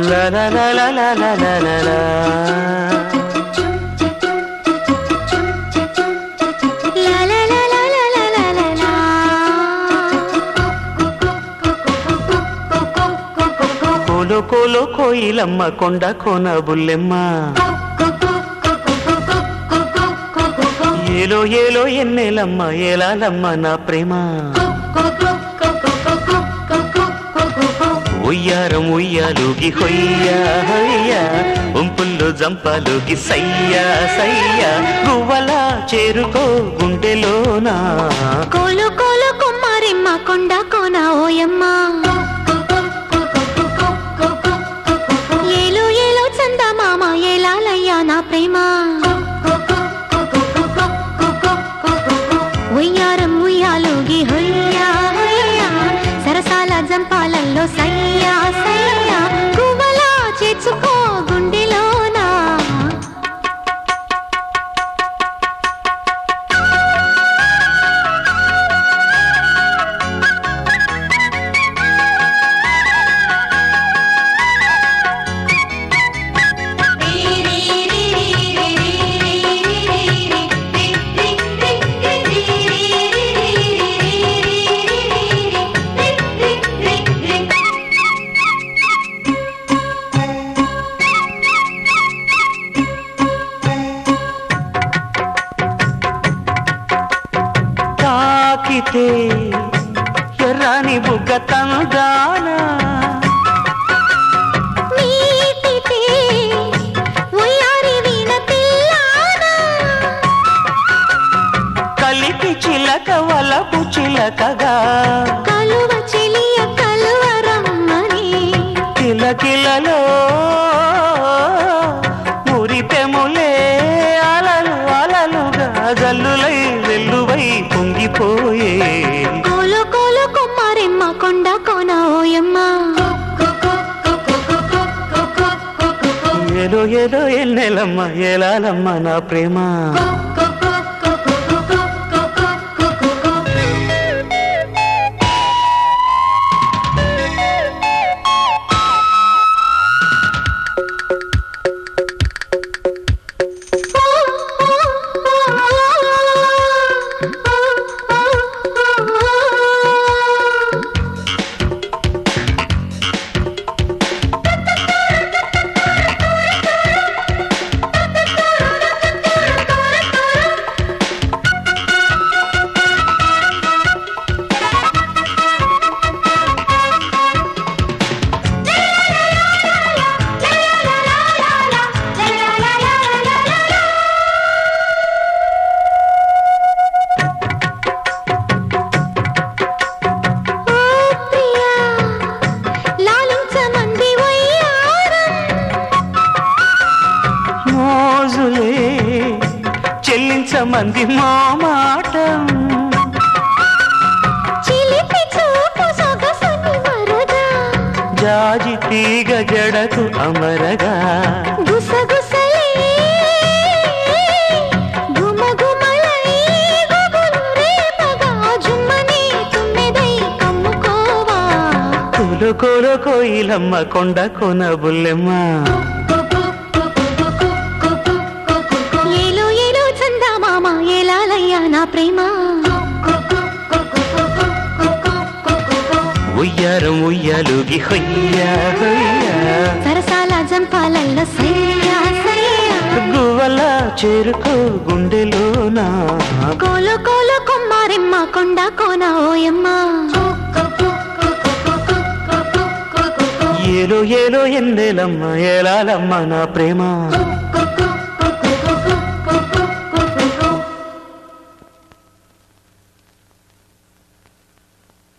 La la la la la la la la la. La la la la la la la la la. కోలో కోలో కోయిలమ్మ కొండ కోన బుల్లెమ్మ ఏలో ఏలో ఎన్నెలమ్మ ఏలాలమ్మ నా ప్రేమ ఉయ్యారం ఉయ్యాలుగి హొయ్యా హొయ్యా ఉంపుల్లో జంపాలుగి సయ్యా సయ్యా గువ్వలా చేరుకో గుండెలోనా కోలు కోలు కుమ్మారిమ్మ కొండ కోన ఓయమ్మ ఏలో ఏలో చందమామ ఏలాలయ్యా నా ప్రేమ ఉయ్యారం ఉయ్యాలుగి హొయ్యా హొయ్యా సరసాల జంపాలల్లో సయ్యా సయ్యా గువ్వలా చేర్చుకో గుండెలోనా తాకితే ఎర్రని బుగ్గ తందానా నీటితే ఉయ్యారి వీణ పిల్లానా కలిపి చిలక వలపు చిలకగా కలువ చెలియ కలువరమ్మని కిలకిలలో మురిపెములే అలలు అలలుగా జల్లులై వెల్లువై పొంగిపోయే కోలు కోలు కుమ్మారిమ్మ కొండ కోన ఓయమ్మ ఏలో ఏలో ఎన్నెలమ్మ ఏలాలమ్మ నా ప్రేమ చెల్లించమంది మా మాట చిలిపి చూపు సొగసుని వరగా జాజి తీగ జడకు అమరగా గుసగుసలే గుమగుమలై గుబులు రేపగా జుమ్మని తుమ్మెదై కమ్ముకోవా కోలో కోలో కోయిలమ్మ కొండ కోన బుల్లెమ్మ నా ప్రేమ ఉయ్యారం ఉయ్యాలుగి హొయ్యా హొయ్యా సరసాల జంపాలల్లో సయ్యా సయ్యా గువ్వలా చేరుకో గుండెలోనా కోలు కోలు కుమ్మారిమ్మ కొండ కోన ఓయమ్మ ఏలో ఏలో ఎన్నెలమ్మ ఏలాలమ్మ నా ప్రేమ